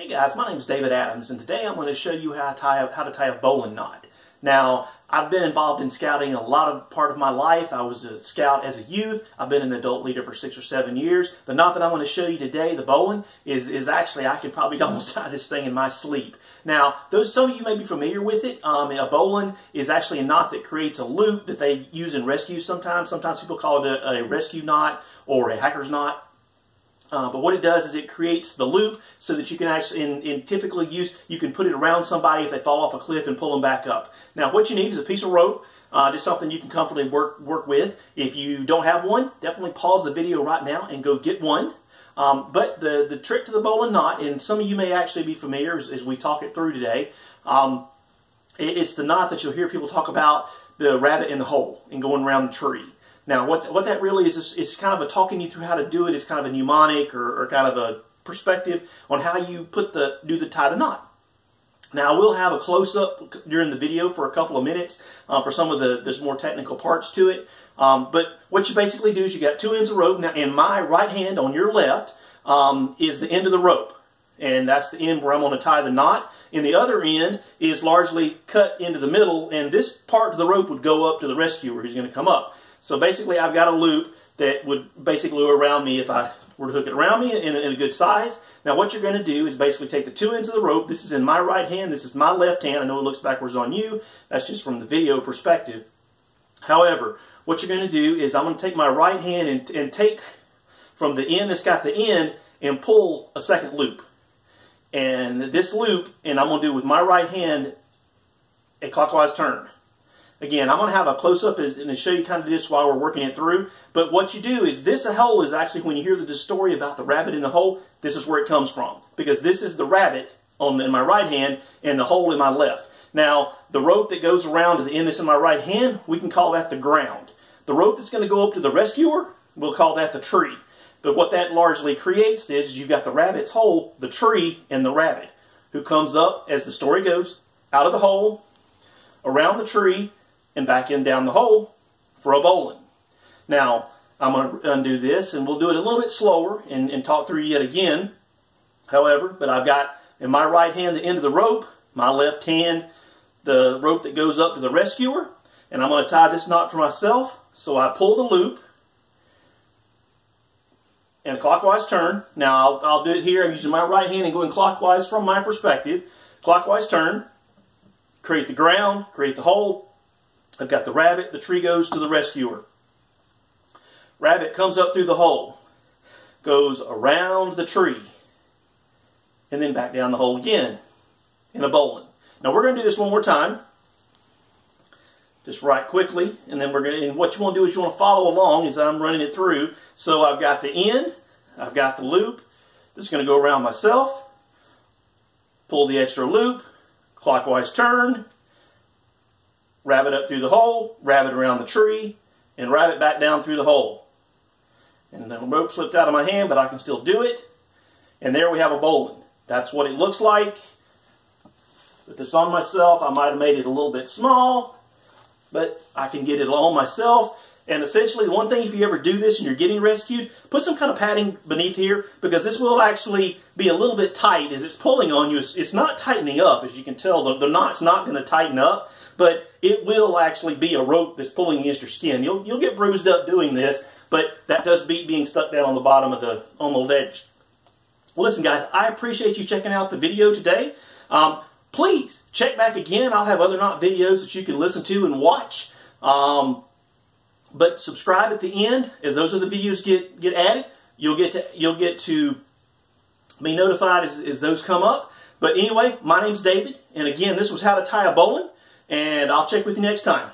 Hey guys, my name is David Adams, and today I'm going to show you how to tie a bowline knot. Now, I've been involved in scouting a part of my life. I was a scout as a youth. I've been an adult leader for 6 or 7 years. The knot that I'm going to show you today, the bowline, is actually, I could probably almost tie this thing in my sleep. Now, some of you may be familiar with it. A bowline is actually a knot that creates a loop that they use in rescues sometimes. Sometimes people call it a rescue knot or a hacker's knot. But what it does is it creates the loop so that you can actually, in typically use, you can put it around somebody if they fall off a cliff and pull them back up. Now what you need is a piece of rope, just something you can comfortably work with. If you don't have one, definitely pause the video right now and go get one. But the trick to the bowline knot, and some of you may actually be familiar as we talk it through today, it's the knot that you'll hear people talk about, the rabbit in the hole and going around the tree. Now, what that really is kind of talking you through how to do it. It's kind of a mnemonic or kind of a perspective on how you tie the knot. Now, I will have a close-up during the video for a couple of minutes for some of there's more technical parts to it. But what you basically do is you got 2 ends of rope. Now, in my right hand on your left is the end of the rope. And that's the end where I'm going to tie the knot. And the other end is largely cut into the middle. And this part of the rope would go up to the rescuer who's going to come up. So basically, I've got a loop that would basically go around me if I were to hook it around me in a good size. Now, what you're going to do is basically take the 2 ends of the rope. This is in my right hand. This is my left hand. I know it looks backwards on you. That's just from the video perspective. However, what you're going to do is I'm going to take my right hand and take from the end that's got the end and pull a second loop. And this loop, and I'm going to do with my right hand a clockwise turn. Again, I'm going to have a close-up and show you kind of this while we're working it through. But what you do is this hole is actually, when you hear the story about the rabbit in the hole, this is where it comes from. Because this is the rabbit in my right hand and the hole in my left. Now, the rope that goes around to the end that's in my right hand, we can call that the ground. The rope that's going to go up to the rescuer, we'll call that the tree. But what that largely creates is you've got the rabbit's hole, the tree, and the rabbit, who comes up, as the story goes, out of the hole, around the tree, and back in down the hole for a bowline. Now, I'm going to undo this, and we'll do it a little bit slower and talk through yet again. However, but I've got in my right hand the end of the rope, my left hand the rope that goes up to the rescuer, and I'm going to tie this knot for myself. So I pull the loop and a clockwise turn. Now, I'll do it here. I'm using my right hand and going clockwise from my perspective. Clockwise turn, create the ground, create the hole. I've got the rabbit, the tree goes to the rescuer. Rabbit comes up through the hole, goes around the tree, and then back down the hole again in a bowline. Now we're going to do this one more time, just right quickly, and then and what you want to do is you want to follow along as I'm running it through. So I've got the end, I've got the loop, just going to go around myself, pull the extra loop, clockwise turn, rabbit up through the hole, rabbit around the tree, and rabbit back down through the hole. And the rope slipped out of my hand, but I can still do it. And there we have a bowline. That's what it looks like. With this on myself, I might have made it a little bit small, but I can get it on myself. And essentially, the one thing, if you ever do this and you're getting rescued, put some kind of padding beneath here, because this will actually be a little bit tight as it's pulling on you. It's not tightening up, as you can tell. The knot's not going to tighten up, but it will actually be a rope that's pulling against your skin. You'll get bruised up doing this, but that does beat being stuck down on the bottom of on the ledge. Well, listen, guys, I appreciate you checking out the video today. Please check back again. I'll have other knot videos that you can listen to and watch. But subscribe at the end, as those other videos get added. You'll get to be notified as those come up. But anyway, my name's David, and again, this was how to tie a bowline. And I'll check with you next time.